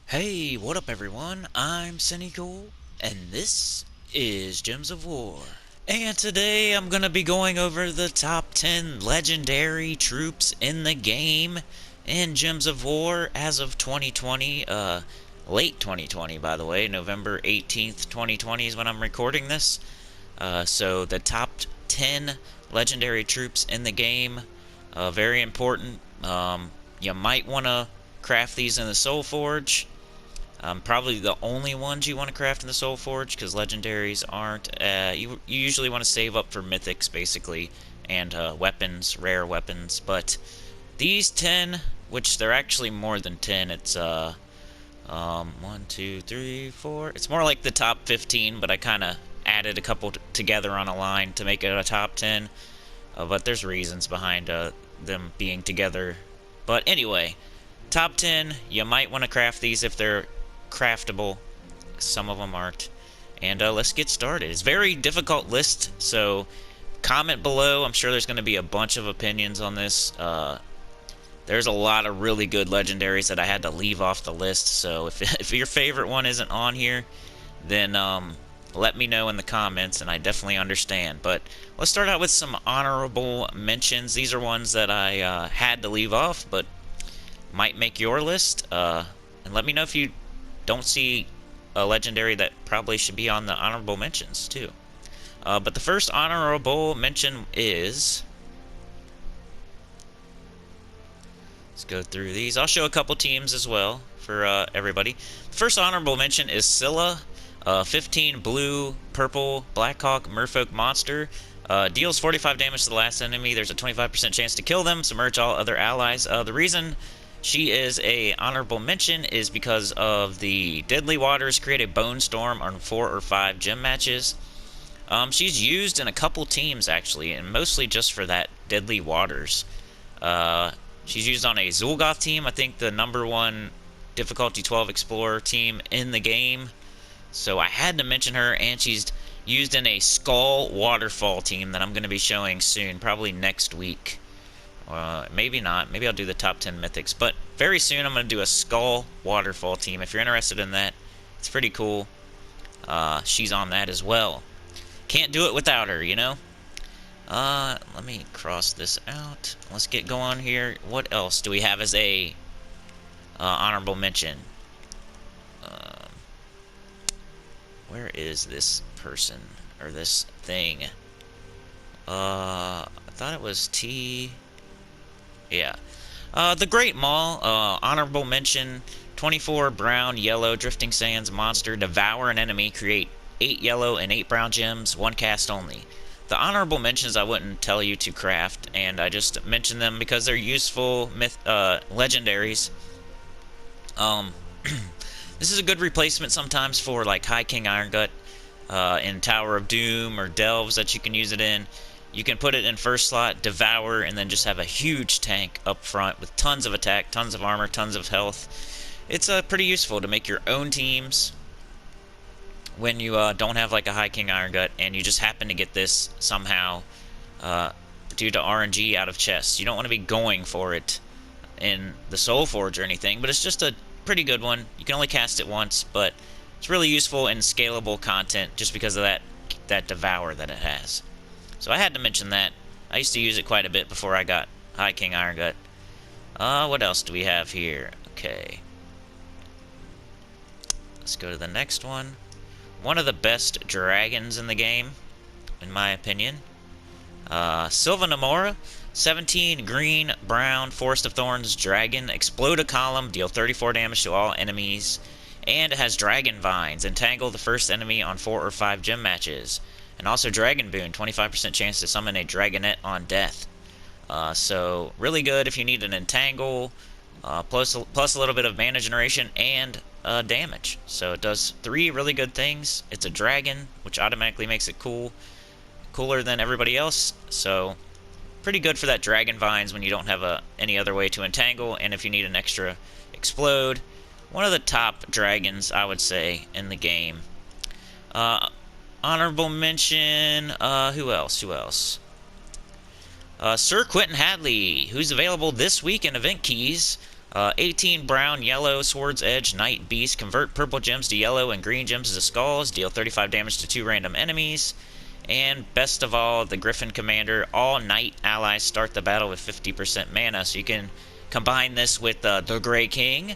Hey, what up everyone? I'm Sinnycool, and this is Gems of War. And today I'm gonna be going over the top 10 legendary troops in the game in Gems of War as of 2020, late 2020 by the way, November 18th, 2020 is when I'm recording this. So the top 10 legendary troops in the game, very important. You might want to craft these in the soulforge. Probably the only ones you want to craft in the soulforge, because legendaries aren't. You usually want to save up for mythics, basically, and weapons, rare weapons. But these 10, which they're actually more than 10, it's 1, 2, 3, 4. It's more like the top 15, but I kind of added a couple together on a line to make it a top 10. But there's reasons behind them being together. But anyway, top 10, you might want to craft these if they're craftable. Some of them aren't. And let's get started. It's a very difficult list, so comment below. I'm sure there's going to be a bunch of opinions on this. There's a lot of really good legendaries that I had to leave off the list, so if your favorite one isn't on here, then let me know in the comments, and I definitely understand. But let's start out with some honorable mentions. These are ones that I had to leave off, but might make your list. And let me know if you don't see a legendary that probably should be on the honorable mentions too. But the first honorable mention is... Let's go through these. I'll show a couple teams as well for everybody. First honorable mention is Scylla, 15 blue, purple, Blackhawk, merfolk monster. Deals 45 damage to the last enemy. There's a 25% chance to kill them. Submerge all other allies. The reason she is a honorable mention is because of the Deadly Waters create a Bone Storm on 4 or 5 gym matches. She's used in a couple teams actually, and mostly just for that Deadly Waters. She's used on a Zul'Goth team, I think the #1 difficulty 12 Explorer team in the game. So I had to mention her, and she's used in a Skull Waterfall team that I'm going to be showing soon, probably next week. Maybe not. Maybe I'll do the top 10 mythics. But very soon I'm going to do a Skull Waterfall team. If you're interested in that, it's pretty cool. She's on that as well. Can't do it without her, you know? Let me cross this out. Let's get going here. What else do we have as a honorable mention? Where is this person? Or this thing? I thought it was T... Yeah. The Great Maul, honorable mention, 24 brown, yellow, drifting sands, monster, devour an enemy, create 8 yellow and 8 brown gems, 1 cast only. The honorable mentions I wouldn't tell you to craft, and I just mention them because they're useful legendaries. This is a good replacement sometimes for like High King Irongut in Tower of Doom or Delves that you can use it in. You can put it in first slot, devour, and then just have a huge tank up front with tons of attack, tons of armor, tons of health. It's pretty useful to make your own teams when you don't have like a High King Irongut and you just happen to get this somehow due to RNG out of chests. You don't want to be going for it in the Soulforge or anything, but it's just a pretty good one. You can only cast it once, but it's really useful in scalable content just because of that devour that it has. So I had to mention that. I used to use it quite a bit before I got High King Irongut. What else do we have here? Okay. Let's go to the next one. One of the best dragons in the game, in my opinion. Sylva Namora, 17 green, brown, Forest of Thorns dragon. Explode a column, deal 34 damage to all enemies. And it has dragon vines. Entangle the first enemy on 4 or 5 gym matches. And also Dragon Boon, 25% chance to summon a Dragonette on death. So, really good if you need an Entangle, plus a little bit of mana generation and damage. So it does 3 really good things. It's a dragon, which automatically makes it cooler than everybody else. So, pretty good for that Dragon Vines when you don't have any other way to Entangle, and if you need an extra Explode. One of the top dragons, I would say, in the game. Honorable mention, who else? Sir Quentin Hadley, who's available this week in Event Keys. 18 brown, yellow, Sword's Edge, Knight, Beast. Convert purple gems to yellow and green gems to skulls. Deal 35 damage to 2 random enemies. And best of all, the Griffin Commander. All Knight allies start the battle with 50% mana. So you can combine this with the Grey King.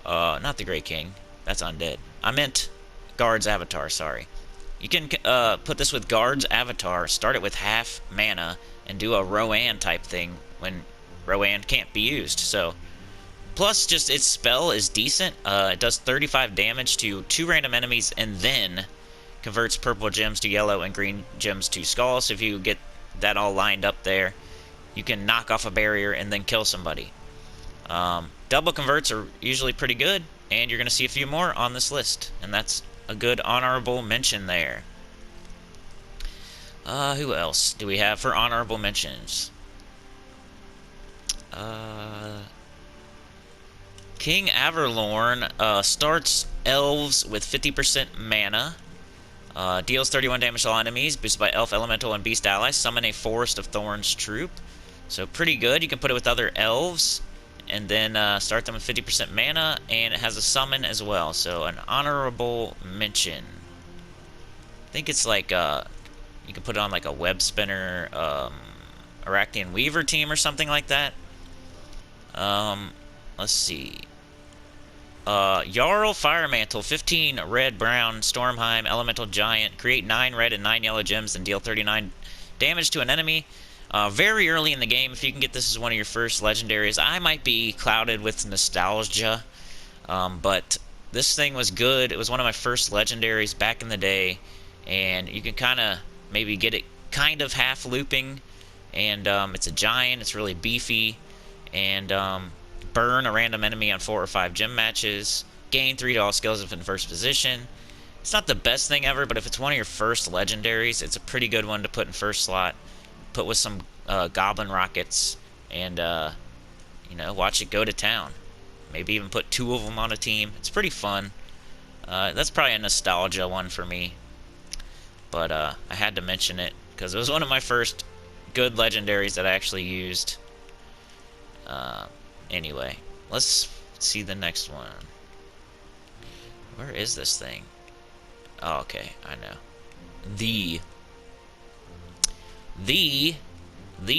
Not the Grey King. That's undead. I meant Guard's Avatar, sorry. You can put this with Guard's Avatar, start it with half mana, and do a Rowan type thing when Rowan can't be used. So, plus, just its spell is decent. It does 35 damage to 2 random enemies, and then converts purple gems to yellow and green gems to skulls. So if you get that all lined up there, you can knock off a barrier and then kill somebody. Double converts are usually pretty good, and you're going to see a few more on this list, and that's a good honorable mention there. Who else do we have for honorable mentions? King Averlorn starts elves with 50% mana. Deals 31 damage to all enemies, boosted by elf, elemental, and beast allies. Summon a Forest of Thorns troop. So pretty good. You can put it with other elves, and then start them with 50% mana, and it has a summon as well. So an honorable mention. I think it's like you can put it on like a web spinner, Arachian Weaver team or something like that. Let's see. Jarl Firemantle, 15 red, brown, Stormheim, Elemental Giant. Create 9 red and 9 yellow gems and deal 39 damage to an enemy. Very early in the game, if you can get this as one of your first legendaries. I might be clouded with nostalgia, but this thing was good. It was one of my first legendaries back in the day, and you can kind of maybe get it kind of half looping, and it's a giant, it's really beefy, and burn a random enemy on 4 or 5 gym matches, gain 3 to all skills if in first position. It's not the best thing ever, but if it's one of your first legendaries, it's a pretty good one to put in first slot. Put with some goblin rockets, and you know, watch it go to town. Maybe even put 2 of them on a team. It's pretty fun. That's probably a nostalgia one for me, but I had to mention it because it was one of my first good legendaries that I actually used. Anyway, let's see the next one. Where is this thing? Oh, okay, I know. The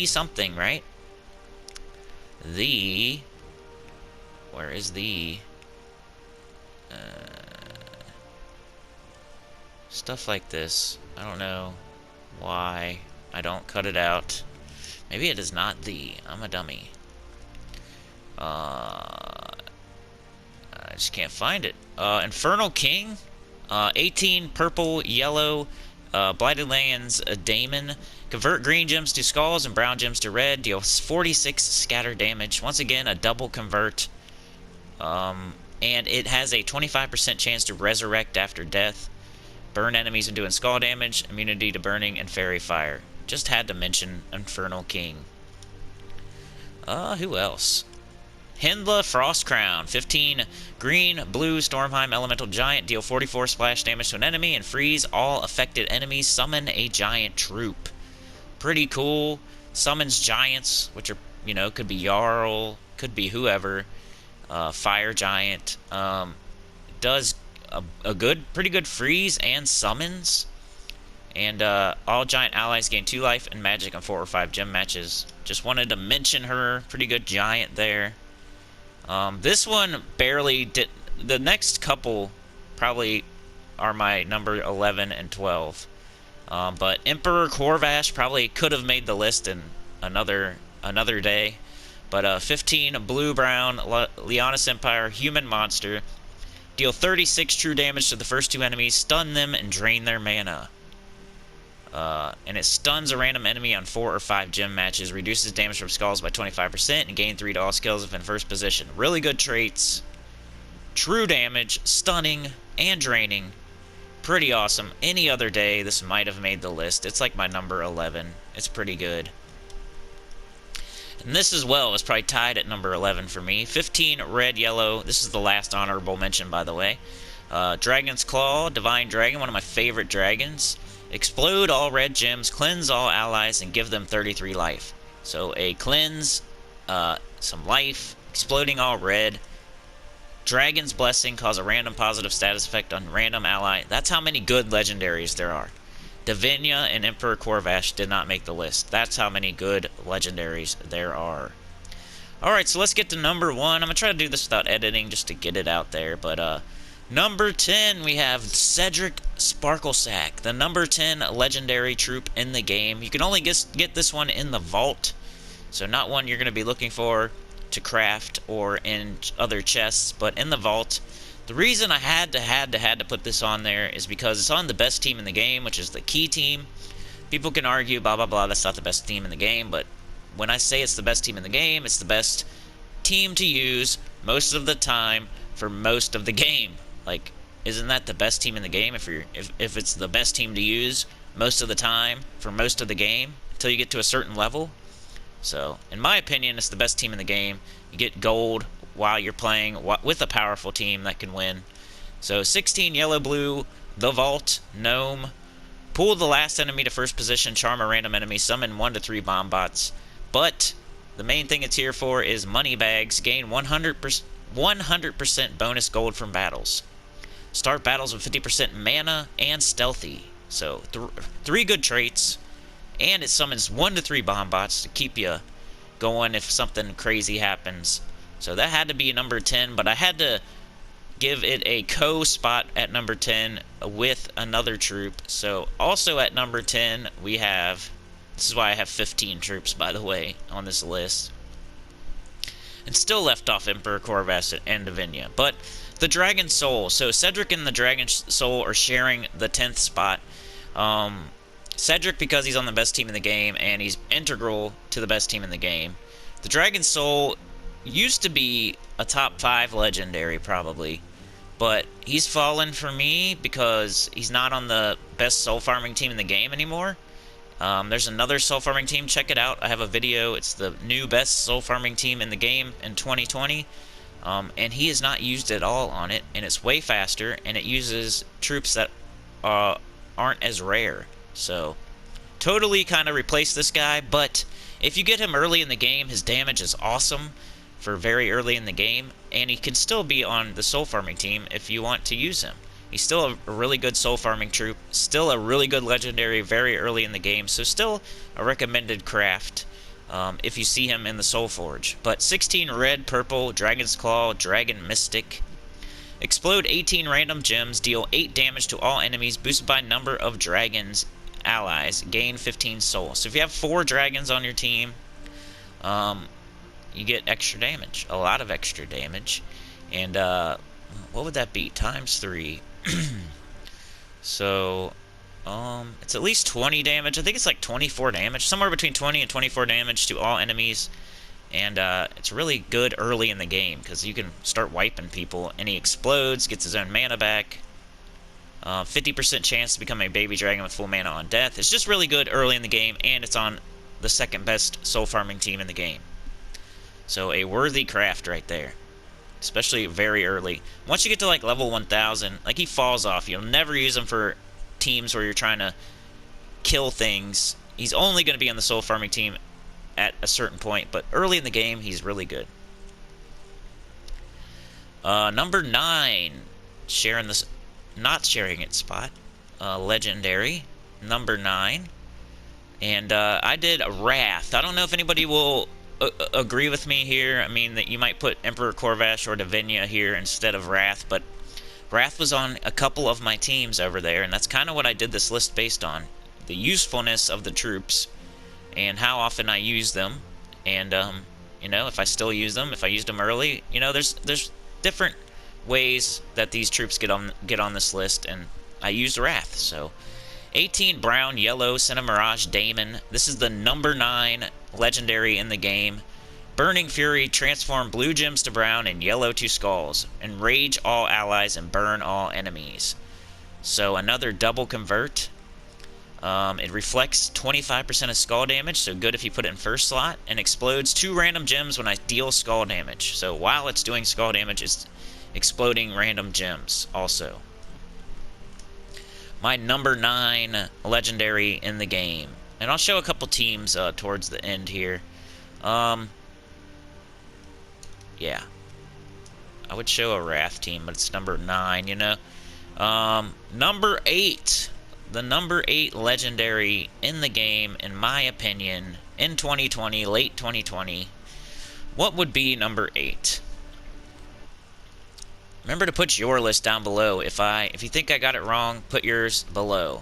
something, right? Where is the stuff like this? I don't know why I don't cut it out. Maybe it is not the. I'm a dummy. I just can't find it. Infernal King, 18 purple, yellow, Blighted Lands, a Daemon. Convert green gems to skulls and brown gems to red. Deal 46 scatter damage. Once again, a double convert. And it has a 25% chance to resurrect after death. Burn enemies and doing skull damage. Immunity to burning and fairy fire. Just had to mention Infernal King. Who else? Hindla Frostcrown, 15 green, blue, Stormheim, Elemental Giant. Deal 44 splash damage to an enemy and freeze all affected enemies. Summon a giant troop. Pretty cool. Summons giants, which are, you know, could be Jarl, could be whoever. Fire giant. Does a pretty good freeze and summons. And all giant allies gain 2 life and magic on 4 or 5 gem matches. Just wanted to mention her. Pretty good giant there. This one barely did. The next couple probably are my number 11 and 12. But Emperor Korvash probably could have made the list in another day. But 15 blue-brown Leonis Empire human monster. Deal 36 true damage to the first 2 enemies, stun them, and drain their mana. And it stuns a random enemy on 4 or 5 gym matches, reduces damage from skulls by 25%, and gain 3 to all skills if in first position. Really good traits. True damage, stunning, and draining. Pretty awesome. Any other day, this might have made the list. It's like my number 11. It's pretty good. And this as well is probably tied at number 11 for me. 15 red, yellow. This is the last honorable mention, by the way. Dragon's Claw, Divine Dragon, one of my favorite dragons. Explode all red gems, cleanse all allies, and give them 33 life. So a cleanse, some life, exploding all red. Dragon's Blessing, cause a random positive status effect on random ally. That's how many good legendaries there are. Davinia and Emperor Korvash did not make the list. That's how many good legendaries there are. Alright, so let's get to number 1. I'm going to try to do this without editing just to get it out there. But number 10, we have Cedric Sparklesack, the number 10 legendary troop in the game. You can only get this one in the vault, so not one you're going to be looking for to craft or in other chests, but in the vault. The reason I had to put this on there is because it's on the best team in the game, which is the key team. People can argue, blah, blah, blah, that's not the best team in the game, but when I say it's the best team in the game, it's the best team to use most of the time for most of the game. Like, isn't that the best team in the game if it's the best team to use most of the time for most of the game until you get to a certain level? So, in my opinion, it's the best team in the game. You get gold while you're playing with a powerful team that can win. So, 16 yellow-blue, the vault, Gnome. Pull the last enemy to first position, charm a random enemy, summon 1 to 3 bomb bots. But the main thing it's here for is money bags. Gain 100% bonus gold from battles. Start battles with 50% mana and stealthy. So, 3 good traits. And it summons 1 to 3 bomb bots to keep you going if something crazy happens. So that had to be number 10, but I had to give it a co-spot at number 10 with another troop. So also at number 10, we have... This is why I have 15 troops, by the way, on this list. And still left off Emperor Korvash and Davinia. But the Dragon Soul. So Cedric and the Dragon Soul are sharing the 10th spot. Cedric because he's on the best team in the game, and he's integral to the best team in the game. The Dragon Soul used to be a top 5 legendary, probably. But he's fallen for me because he's not on the best soul farming team in the game anymore. There's another soul farming team. Check it out. I have a video. It's the new best soul farming team in the game in 2020. And he is not used at all on it. And it's way faster. And it uses troops that aren't as rare. So, totally kind of replace this guy. But if you get him early in the game, his damage is awesome for very early in the game. And he can still be on the soul farming team if you want to use him. He's still a really good soul farming troop, still a really good legendary very early in the game, so still a recommended craft if you see him in the soulforge. But 16 red, purple, Dragon's Claw, Dragon Mystic. Explode 18 random gems, deal 8 damage to all enemies, boosted by number of dragons allies, gain 15 soul. So if you have 4 dragons on your team, you get extra damage, a lot of extra damage. And what would that be? Times 3. So, it's at least 20 damage. I think it's like 24 damage. Somewhere between 20 and 24 damage to all enemies. And it's really good early in the game because you can start wiping people. And he explodes, gets his own mana back. 50% chance to become a baby dragon with full mana on death. It's just really good early in the game. And it's on the second best soul farming team in the game. So, a worthy craft right there. Especially very early. Once you get to like level 1000, like he falls off. You'll never use him for teams where you're trying to kill things. He's only going to be on the soul farming team at a certain point, but early in the game, he's really good. Number 9, sharing this, not sharing its spot. Legendary, number 9. And I did Wrath. I don't know if anybody will agree with me here. I mean, that you might put Emperor Korvash or Davinia here instead of Wrath, but Wrath was on a couple of my teams over there, and that's kind of what I did this list based on. The usefulness of the troops, and how often I use them, and, you know, if I still use them, if I used them early, you know, there's different ways that these troops get on this list, and I used Wrath, so... 18 brown, yellow, Mirage Daemon. This is the number 9 legendary in the game. Burning Fury, transform blue gems to brown and yellow to skulls. Enrage all allies and burn all enemies. So another double convert. It reflects 25% of skull damage, so good if you put it in first slot. And explodes 2 random gems when I deal skull damage. So while it's doing skull damage, it's exploding random gems also. My number 9 legendary in the game. And I'll show a couple teams towards the end here. Yeah. I would show a Wrath team, but it's number 9, you know? Number 8. The number 8 legendary in the game, in my opinion, in 2020, late 2020. What would be number 8? Remember to put your list down below. If you think I got it wrong, put yours below.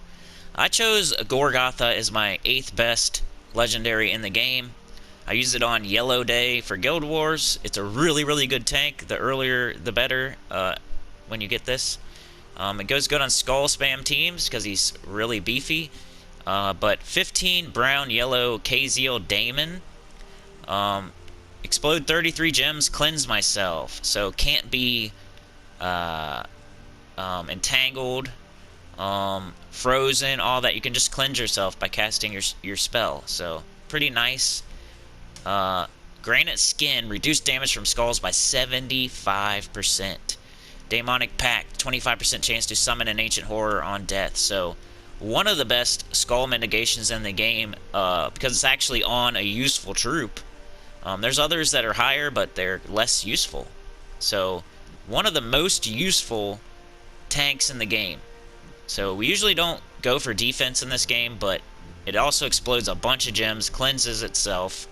I chose Gorgotha as my 8th best legendary in the game. I use it on Yellow Day for Guild Wars. It's a really, really good tank. The earlier, the better when you get this. It goes good on Skull Spam teams because he's really beefy. But 15 brown, yellow, Kaziel Daemon. Explode 33 gems, cleanse myself. So can't be entangled, frozen, all that. You can just cleanse yourself by casting your spell. So pretty nice. Granite Skin, reduced damage from skulls by 75%. Demonic Pact, 25% chance to summon an ancient horror on death. So one of the best skull mitigations in the game, because it's actually on a useful troop. There's others that are higher, but they're less useful. So one of the most useful tanks in the game. So we usually don't go for defense in this game, but it also explodes a bunch of gems, cleanses itself.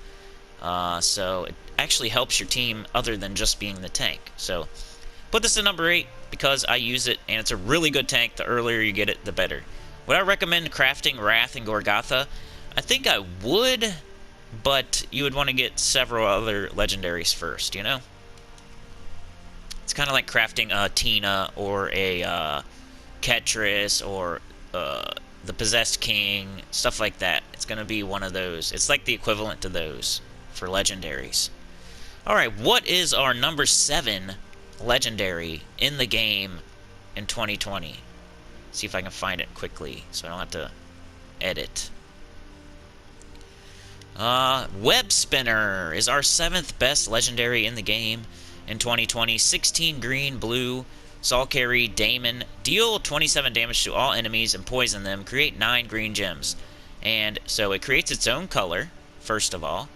So it actually helps your team other than just being the tank. So put this in number 8 because I use it, and it's a really good tank. The earlier you get it, the better. Would I recommend crafting Wrath and Gorgotha? I think I would, but you would want to get several other legendaries first, you know? It's kind of like crafting a Tina or a Ketris or the Possessed King, stuff like that. It's going to be one of those. It's like the equivalent to those for legendaries. Alright, what is our number 7 legendary in the game in 2020? See if I can find it quickly so I don't have to edit. Web Spinner is our 7th best legendary in the game in 2020. 16 green, blue, Soul Carry, Daemon. Deal 27 damage to all enemies and poison them. Create 9 green gems. And so it creates its own color, first of all.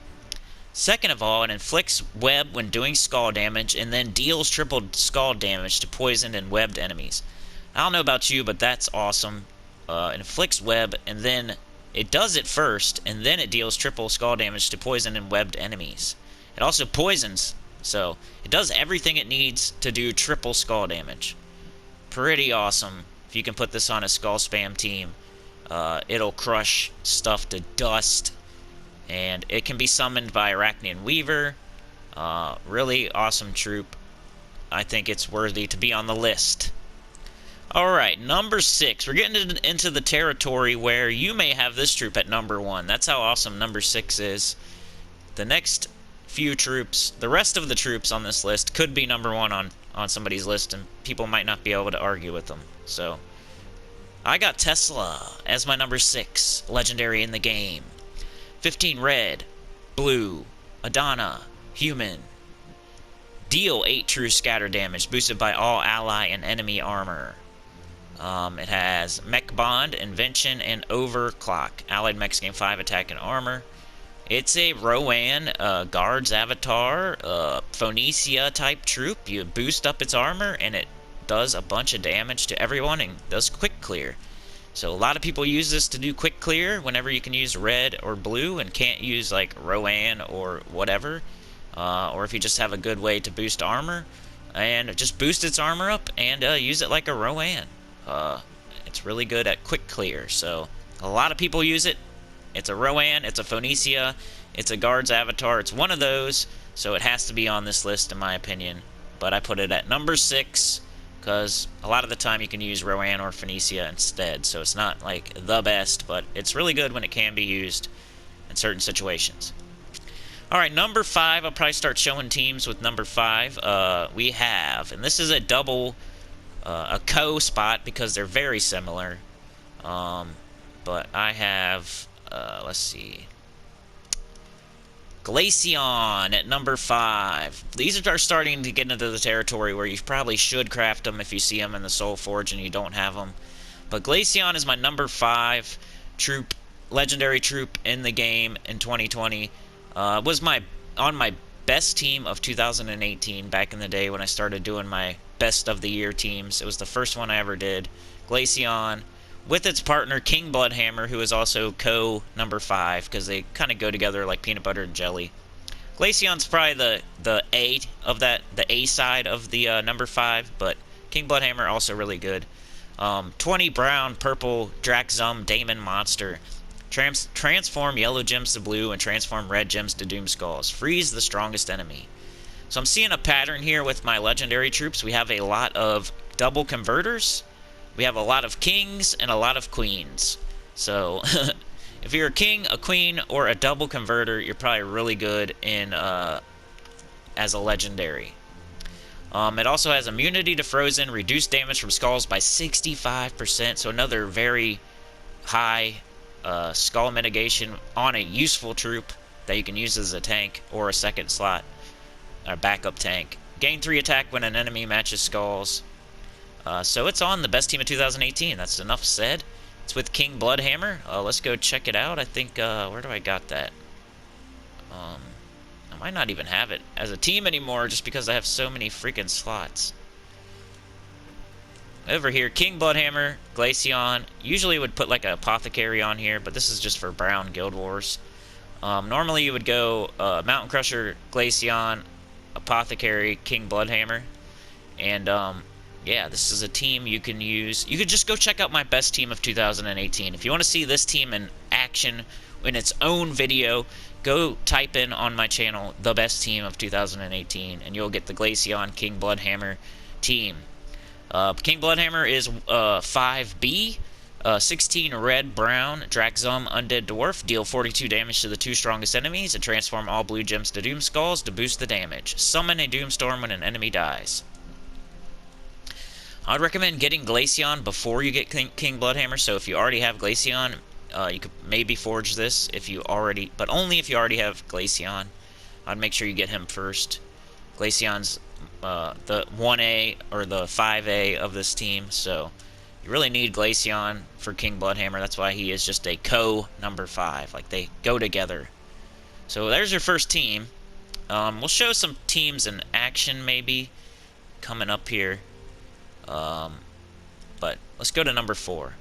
Second of all, it inflicts web when doing skull damage, and then deals triple skull damage to poisoned and webbed enemies. I don't know about you, but that's awesome. It inflicts web, and then it does it first, and then it deals triple skull damage to poisoned and webbed enemies. It also poisons, so it does everything it needs to do triple skull damage. Pretty awesome. If you can put this on a skull spam team, it'll crush stuff to dust. And it can be summoned by Arachnean Weaver. Really awesome troop. I think it's worthy to be on the list. Alright, number 6. We're getting into the territory where you may have this troop at number 1. That's how awesome number 6 is. The next few troops, the rest of the troops on this list could be number 1 on somebody's list, and people might not be able to argue with them. So, I got Tesla as my number 6 legendary in the game. 15 red, blue, Adana, human. Deal 8 true scatter damage, boosted by all ally and enemy armor. It has Mech Bond, Invention, and Overclock. Allied mechs gain 5 attack and armor. It's a Rowan, Guards Avatar, Phoenicia type troop. You boost up its armor, and it does a bunch of damage to everyone and does quick clear. So a lot of people use this to do quick clear whenever you can use red or blue and can't use like Rowan or whatever. Or if you just have a good way to boost armor, and just boost its armor up and use it like a Rowan. It's really good at quick clear, so a lot of people use it. It's a Rowan, it's a Phoenicia, it's a Guards Avatar, it's one of those, so it has to be on this list in my opinion. But I put it at number 6, because a lot of the time you can use Rowan or Phoenicia instead, so it's not like the best, but it's really good when it can be used in certain situations. Alright, number 5, I'll probably start showing teams with number 5. We have, and this is a double, a co-spot because they're very similar, but I have, let's see, Glaceon at number 5. These are starting to get into the territory where you probably should craft them if you see them in the soulforge and you don't have them. But Glaceon is my number 5 troop, legendary troop in the game in 2020. Was on my best team of 2018 back in the day when I started doing my best of the year teams. It was the first one I ever did. Glaceon with its partner King Bloodhammer, who is also number 5 because they kind of go together like peanut butter and jelly. Glaceon's probably the A of that, the A side of the number 5, but King Bloodhammer also really good. 20 brown, purple, Draxum, Daemon Monster. Transform yellow gems to blue and transform red gems to doom skulls. Freeze the strongest enemy. So I'm seeing a pattern here with my legendary troops. We have a lot of double converters. We have a lot of kings and a lot of queens. So if you're a king, a queen, or a double converter, you're probably really good in as a legendary. It also has immunity to frozen, reduced damage from skulls by 65%. So another very high skull mitigation on a useful troop that you can use as a tank or a second slot, or backup tank. Gain 3 attack when an enemy matches skulls. So it's on the best team of 2018. That's enough said. It's with King Bloodhammer. Let's go check it out. I think, where do I got that? I might not even have it as a team anymore just because I have so many freaking slots. Over here, King Bloodhammer, Glaceon. Usually would put like an apothecary on here, but this is just for Brown Guild Wars. Normally you would go Mountain Crusher, Glaceon, apothecary, King Bloodhammer. And yeah, this is a team you can use. You could just go check out my best team of 2018. If you want to see this team in action in its own video, go type in on my channel the best team of 2018 and you'll get the Glaceon King Bloodhammer team. King Bloodhammer is 5B, 16 red, brown, Draxum, Undead Dwarf, deal 42 damage to the 2 strongest enemies, and transform all blue gems to Doom Skulls to boost the damage. Summon a Doomstorm when an enemy dies. I'd recommend getting Glaceon before you get King Bloodhammer, so if you already have Glaceon, you could maybe forge this if you already, but only if you already have Glaceon. I'd make sure you get him first. Glaceon's the 1A or the 5A of this team, so you really need Glaceon for King Bloodhammer. That's why he is just a number 5. Like, they go together. So there's your first team. We'll show some teams in action maybe coming up here. But let's go to number 4.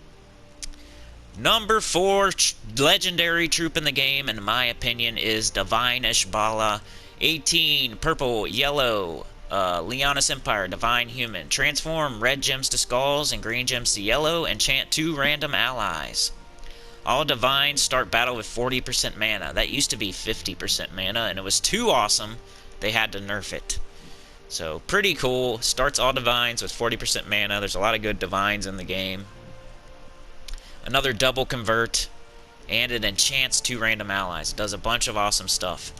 Number 4 legendary troop in the game, in my opinion, is Divine Ishbala. 18, purple, yellow, Leonis Empire, Divine Human. Transform red gems to skulls and green gems to yellow, and chant 2 random allies. All Divines start battle with 40% mana. That used to be 50% mana, and it was too awesome, they had to nerf it. So, pretty cool. Starts all Divines with 40% mana. There's a lot of good Divines in the game. Another double convert, and it enchants 2 random allies. It does a bunch of awesome stuff.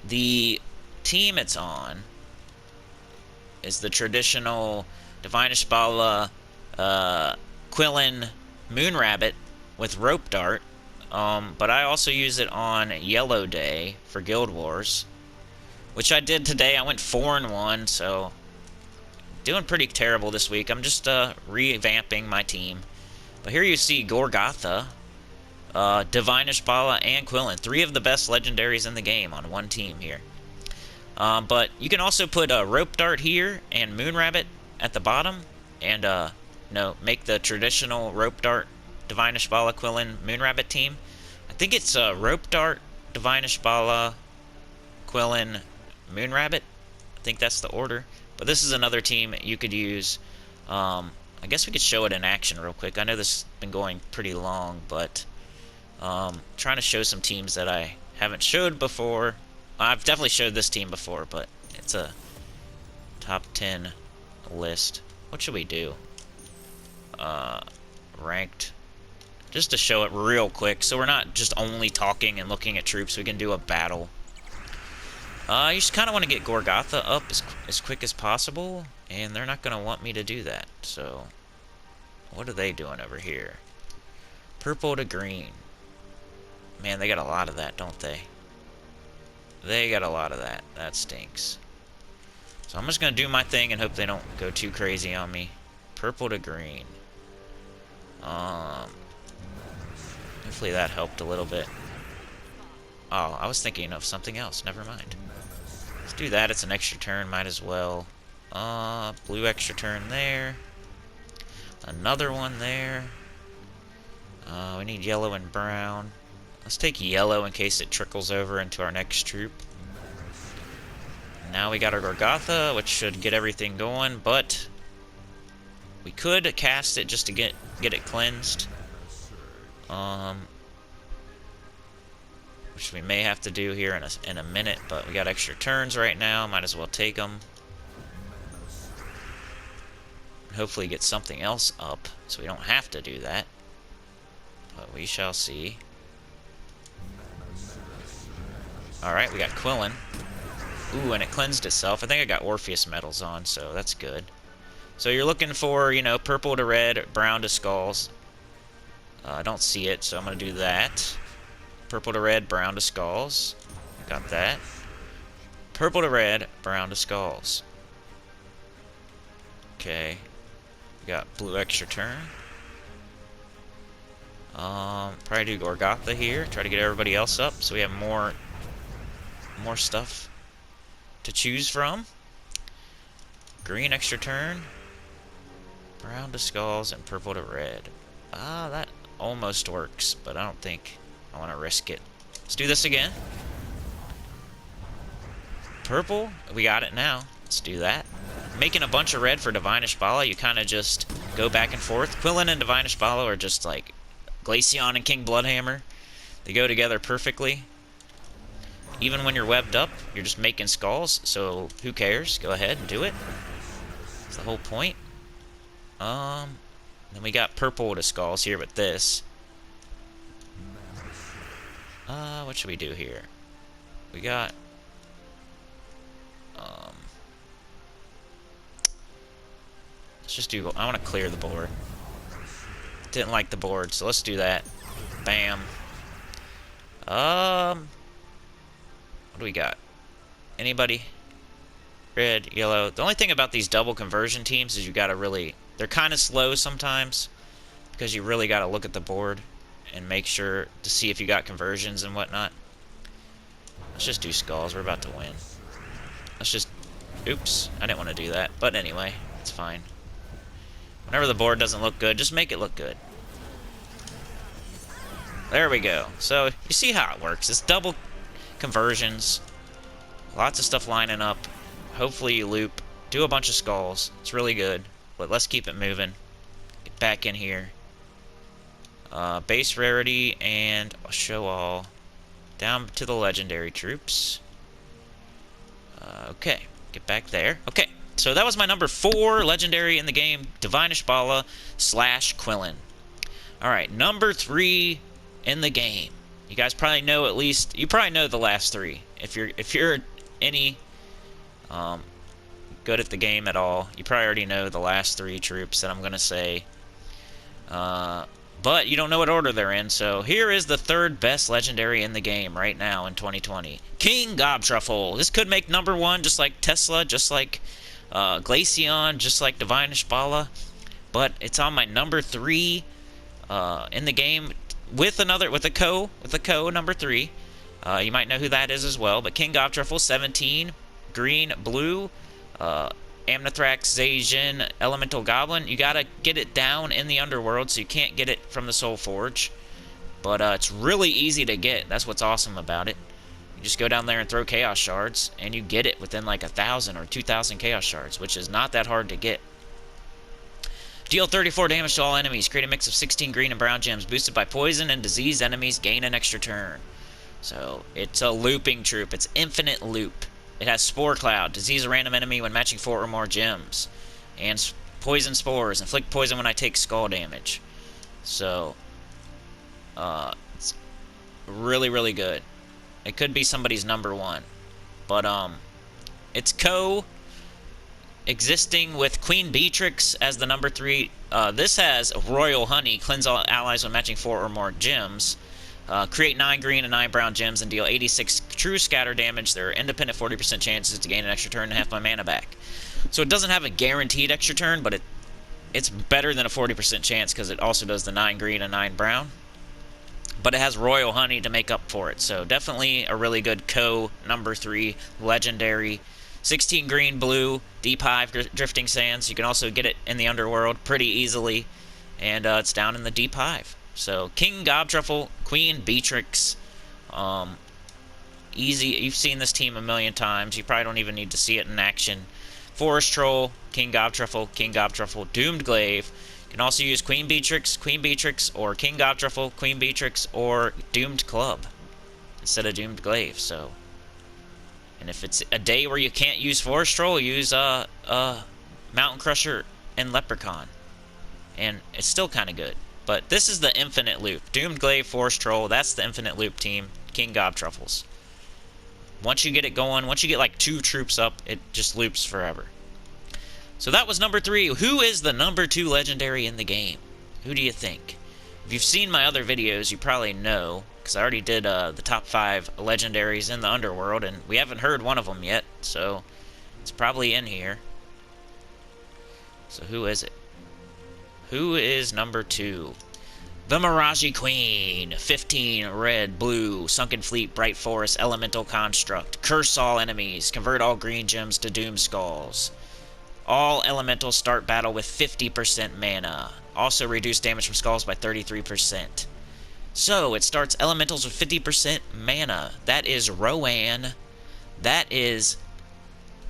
The team it's on is the traditional Divine Ishbala, Quillin, Moonrabbit with Rope Dart, but I also use it on Yellow Day for Guild Wars, which I did today. I went 4-1, so doing pretty terrible this week. I'm just revamping my team. But here you see Gorgatha, Divine Ishbala, and Quillin. 3 of the best legendaries in the game on one team here. But you can also put a Rope Dart here and Moonrabbit at the bottom, and make the traditional Rope Dart, Divine Ishbala, Quillin, Moonrabbit team. I think it's Rope Dart, Divine Ishbala, Quillin, Moonrabbit. I think that's the order. But this is another team you could use. I guess we could show it in action real quick. I know this has been going pretty long, but trying to show some teams that I haven't showed before. I've definitely showed this team before, but it's a top 10 list. What should we do? Ranked. Just to show it real quick, so we're not just only talking and looking at troops. We can do a battle. You just kind of want to get Gorgatha up as quick as possible, and they're not going to want me to do that. So, what are they doing over here? Purple to green. Man, they got a lot of that, don't they? They got a lot of that. That stinks. So I'm just going to do my thing and hope they don't go too crazy on me. Purple to green. Hopefully that helped a little bit. Oh, I was thinking of something else. Never mind. Let's do that. It's an extra turn. Might as well. Blue extra turn there. Another one there. We need yellow and brown. Let's take yellow in case it trickles over into our next troop. Now we got our Gorgotha, which should get everything going, but we could cast it just to get it cleansed. Which we may have to do here in a minute, but we got extra turns right now. Might as well take them. Hopefully get something else up, so we don't have to do that. But we shall see. Alright, we got Quillen. Ooh, and it cleansed itself. I think I got Orpheus medals on, so that's good. So you're looking for, you know, purple to red, brown to skulls. I don't see it, so I'm going to do that. Purple to red, brown to skulls. Got that. Purple to red, brown to skulls. Okay. We got blue extra turn. Probably do Gorgotha here. Try to get everybody else up so we have more stuff to choose from. Green extra turn. Brown to skulls and purple to red. That almost works, but I don't think I want to risk it. Let's do this again. Purple. We got it now. Let's do that. Making a bunch of red for Divine Ishbala, you kind of just go back and forth. Quillen and Divine Ishbala are just like Glaceon and King Bloodhammer. They go together perfectly. Even when you're webbed up, you're just making skulls, so who cares? Go ahead and do it. That's the whole point. Then we got purple to skulls here with this. What should we do here? We got let's just do, I want to clear the board. Didn't like the board, so let's do that. Bam. What do we got? Anybody? Red, yellow. The only thing about these double conversion teams is you gotta really, they're kind of slow sometimes because you really gotta look at the board and make sure to see if you got conversions and whatnot. Let's just do skulls. We're about to win. Let's just, oops, I didn't want to do that, but anyway, it's fine. Whenever the board doesn't look good, just make it look good. There we go. So, you see how it works. It's double conversions. Lots of stuff lining up. Hopefully you loop. Do a bunch of skulls. It's really good. But let's keep it moving. Get back in here. Base rarity and show all. Down to the legendary troops. Okay. Get back there. Okay. So that was my number 4 legendary in the game. Divine Ishbala / Quillen. Alright. Number 3 in the game. You guys probably know at least, you probably know the last 3. If you're any good at the game at all, you probably already know the last 3 troops that I'm gonna say. But you don't know what order they're in, so here is the 3rd best legendary in the game right now in 2020. King Gobtruffle. This could make number 1 just like Tesla, just like Glaceon, just like Divine Ishbala, but it's on my number 3 in the game. With a co number 3. You might know who that is as well. But King Gobtruffle, 17, green, blue, Amnithrax, Zacian, Elemental Goblin. You gotta get it down in the underworld, so you can't get it from the soulforge. But it's really easy to get. That's what's awesome about it. You just go down there and throw chaos shards, and you get it within like 1,000 or 2,000 chaos shards, which is not that hard to get. Deal 34 damage to all enemies. Create a mix of 16 green and brown gems. Boosted by poison and diseased enemies. Gain an extra turn. So, it's a looping troop. It's infinite loop. It has Spore Cloud. Disease a random enemy when matching 4 or more gems. And poison spores. Inflict poison when I take skull damage. So, it's really, really good. It could be somebody's number 1. But, it's existing with Queen Beatrix as the number 3. This has Royal Honey. Cleanse all allies when matching 4 or more gems. Create 9 green and 9 brown gems and deal 86 true scatter damage. There are independent 40% chances to gain an extra turn and half my mana back. So it doesn't have a guaranteed extra turn, but it's better than a 40% chance because it also does the 9 green and 9 brown. but it has royal honey to make up for it. So definitely a really good number 3 legendary. 16 green, blue, deep hive, drifting sands. You can also get it in the underworld pretty easily, and it's down in the deep hive. So King Gobtruffle, Queen Beatrix, easy. You've seen this team a million times. You probably don't even need to see it in action. Forest Troll, King Gobtruffle, Doomed Glaive. You can also use Queen Beatrix, or King Gobtruffle, Queen Beatrix, or Doomed Club instead of Doomed Glaive. So, and if it's a day where you can't use Forest Troll, use Mountain Crusher and Leprechaun, and it's still kind of good. But this is the infinite loop. Doomed Glaive, Forest Troll, that's the infinite loop team. King Gobtruffles. Once you get it going, once you get like 2 troops up, it just loops forever. So that was number 3. Who is the number 2 legendary in the game? Who do you think? If you've seen my other videos, you probably know, because I already did the top 5 legendaries in the underworld, and we haven't heard one of them yet, so it's probably in here. So who is it? Who is number 2? The Mirage Queen. 15 red, blue, Sunken Fleet, Bright Forest, Elemental Construct. Curse all enemies. Convert all green gems to Doom Skulls. All elementals start battle with 50% mana. Also reduce damage from skulls by 33%. So, it starts elementals with 50% mana. That is Rowan. That is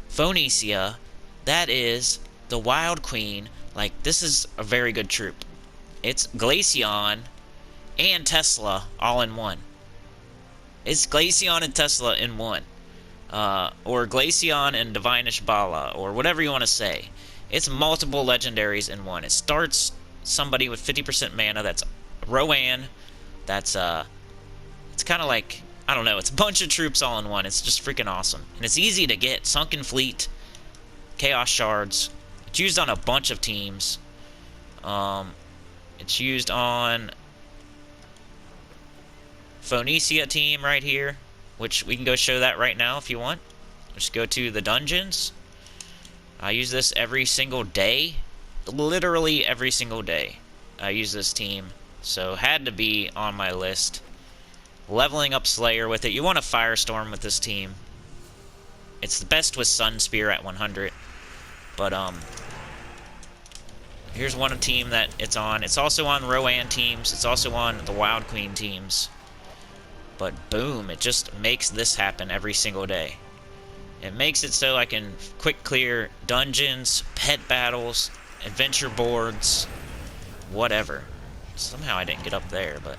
Phoenicia. That is the Wild Queen. Like, this is a very good troop. It's Glaceon and Tesla all in one. It's Glaceon and Tesla in one. Or Glaceon and Divine Ishbala, or whatever you want to say. It's multiple legendaries in one. It starts somebody with 50% mana. That's Rowan. That's, it's kind of like, I don't know, it's a bunch of troops all in one. It's just freaking awesome. And it's easy to get. Sunken Fleet, Chaos Shards. It's used on a bunch of teams. It's used on Phoenicia team right here, which we can go show that right now if you want. Just go to the dungeons. I use this every single day. Literally every single day I use this team. So had to be on my list. Leveling up Slayer with it. You want a Firestorm with this team. It's the best with Sun Spear at 100. But, here's one team that it's on. It's also on Rowan teams. It's also on the Wild Queen teams. But boom, it just makes this happen every single day. It makes it so I can quick clear dungeons, pet battles, adventure boards, whatever. Somehow I didn't get up there, but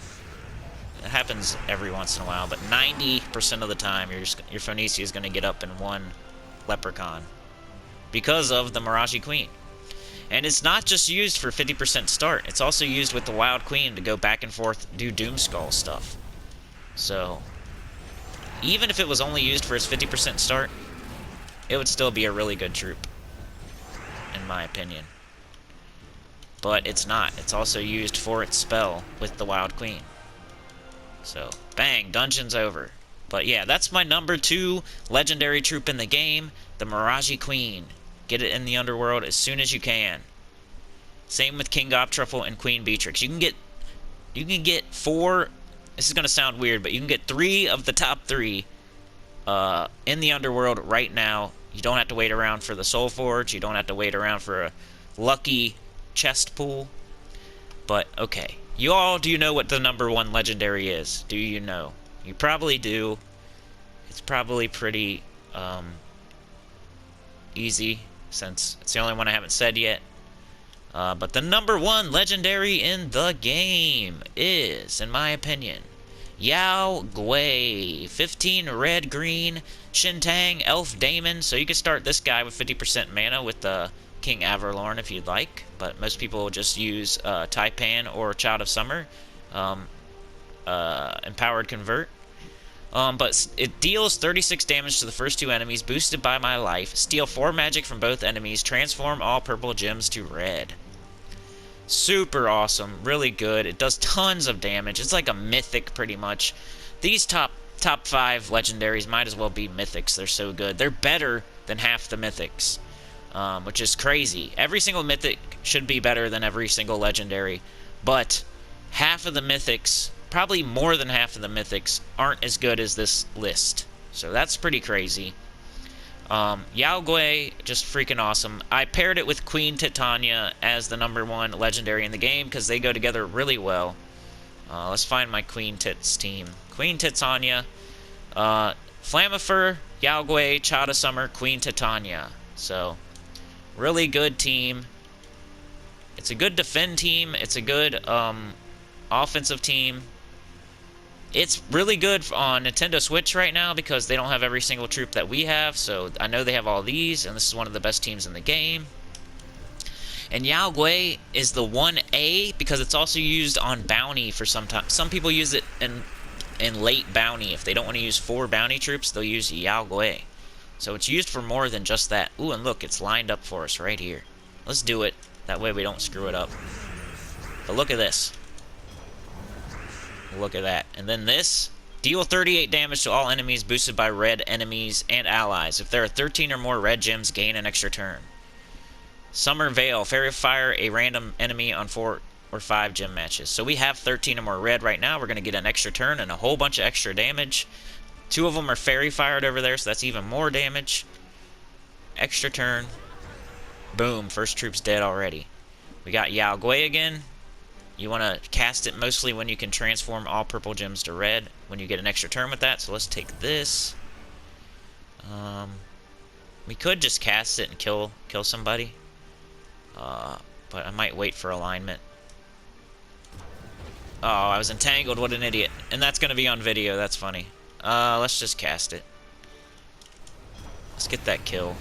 it happens every once in a while. But 90% of the time, your Phoenicia is going to get up in one Leprechaun because of the Mirage Queen. And it's not just used for 50% start. It's also used with the Wild Queen to go back and forth, do Doomskull stuff. So, even if it was only used for its 50% start, it would still be a really good troop, in my opinion. But it's not. It's also used for its spell with the Wild Queen. So, bang, dungeon's over. But yeah, that's my number 2 legendary troop in the game, the Mirage Queen. Get it in the underworld as soon as you can. Same with King Gobtruffle and Queen Beatrix. You can get 4. This is gonna sound weird, but you can get 3 of the top 3 in the underworld right now. You don't have to wait around for the soulforge. You don't have to wait around for a lucky chest pool. But okay, you all do know what the number 1 legendary is? Do you know? You probably do. It's probably pretty easy, since it's the only one I haven't said yet. But the number 1 legendary in the game is, in my opinion, Yao Gui. 15 red, green, Shintang, Elf Daemon. So you can start this guy with 50% mana with the King Averlorn if you'd like. But most people will just use Taipan or Child of Summer. Empowered Convert. But it deals 36 damage to the first 2 enemies, boosted by my life. Steal 4 magic from both enemies. Transform all purple gems to red. Super awesome. Really good. It does tons of damage. It's like a mythic, pretty much. These top 5 legendaries might as well be mythics. They're so good. They're better than half the mythics, which is crazy. Every single mythic should be better than every single legendary, but half of the mythics probably more than half of the mythics aren't as good as this list. So that's pretty crazy. Yao Gui, just freaking awesome. I paired it with Queen Titania as the #1 legendary in the game because they go together really well. Let's find my Queen Tits team. Queen Titania, Flammifer, Yao Gui, Chada Summer, Queen Titania. So, really good team. It's a good defend team. It's a good offensive team. It's really good on Nintendo Switch right now because they don't have every single troop that we have. So I know they have all these, and this is one of the best teams in the game. And Yao Gui is the 1A because it's also used on bounty for some time. Some people use it in late bounty. If they don't want to use 4 bounty troops, they'll use Yao Gui. So it's used for more than just that. Ooh, and look, it's lined up for us right here. Let's do it. That way we don't screw it up. But look at this. Look at that. And then this, deal 38 damage to all enemies boosted by red enemies and allies. If there are 13 or more red gems, gain an extra turn. Summer Veil, Fairy Fire a random enemy on 4 or 5 gem matches. So we have 13 or more red right now. We're going to get an extra turn and a whole bunch of extra damage. 2 of them are Fairy Fired over there, so that's even more damage. Extra turn. Boom, first troop's dead already. We got Yao Gui again. You want to cast it mostly when you can transform all purple gems to red, when you get an extra turn with that. So let's take this. We could just cast it and kill somebody. But I might wait for alignment. Oh, I was entangled. What an idiot. And that's going to be on video. That's funny. Let's just cast it. Let's get that kill.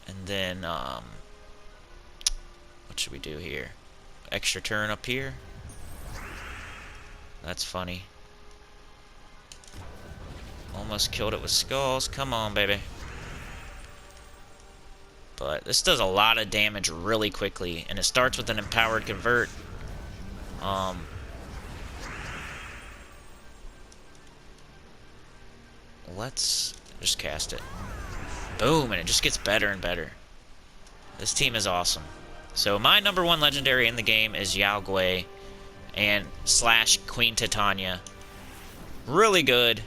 And then, what should we do here? Extra turn up here. That's funny. Almost killed it with skulls. Come on, baby. But this does a lot of damage really quickly, and it starts with an empowered convert. Let's just cast it. Boom, and it just gets better and better. This team is awesome. So my #1 legendary in the game is Yao Gui and / Queen Titania. Really good.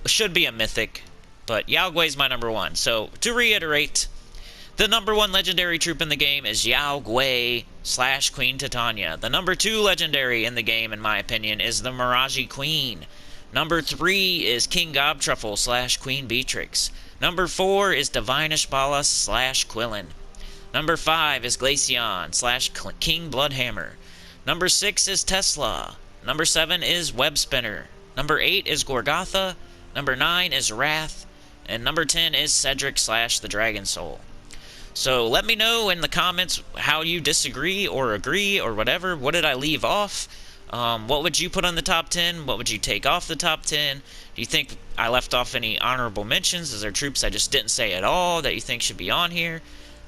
Should be a mythic, but Yao Gui is my #1. So to reiterate, the #1 legendary troop in the game is Yao Gui / Queen Titania. The #2 legendary in the game, in my opinion, is the Mirage Queen. #3 is King Gobtruffle / Queen Beatrix. #4 is Divine Ishbala / Quillen. #5 is Glaceon / King Bloodhammer. #6 is Tesla. #7 is Web Spinner. #8 is Gorgotha. #9 is Wrath. And #10 is Cedric / the Dragon Soul. So let me know in the comments how you disagree or agree or whatever. What did I leave off? What would you put on the top 10? What would you take off the top 10? Do you think I left off any honorable mentions? Is there troops I just didn't say at all that you think should be on here?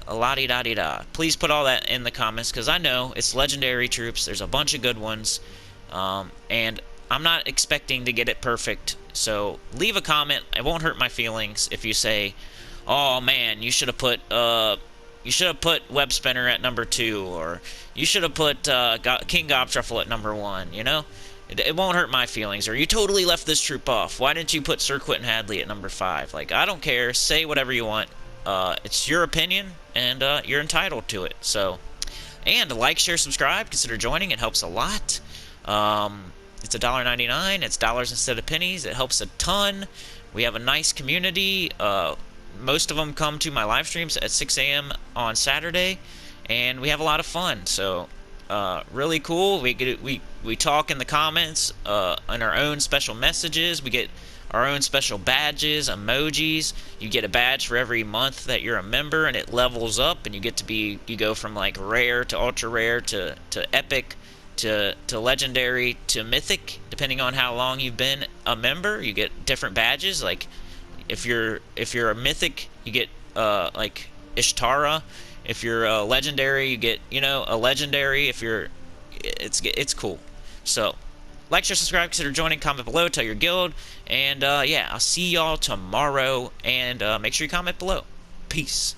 La-di-da-di-da. Please put all that in the comments, because I know it's legendary troops. There's a bunch of good ones. And I'm not expecting to get it perfect. So leave a comment. It won't hurt my feelings if you say, oh man, you should have put Web Spinner at #2, or you should have put King Gobtruffle at #1, you know? It won't hurt my feelings. Or you totally left this troop off. Why didn't you put Sir Quentin Hadley at #5? Like, I don't care. Say whatever you want. It's your opinion, and you're entitled to it. So, and like, share, subscribe. Consider joining. It helps a lot. It's $1.99. It's dollars instead of pennies. It helps a ton. We have a nice community. Most of them come to my live streams at 6 a.m. on Saturday, and we have a lot of fun. So, really cool. We talk in the comments, on our own special messages. We get our own special badges, emojis. You get a badge for every month that you're a member, and it levels up, and you go from like rare to ultra rare to epic to legendary to mythic, depending on how long you've been a member. You get different badges. Like if you're a mythic, you get like Ishtara. If you're a legendary, you get a legendary. It's cool. So like, share, subscribe, consider joining, comment below, tell your guild, and yeah, I'll see y'all tomorrow, and make sure you comment below. Peace.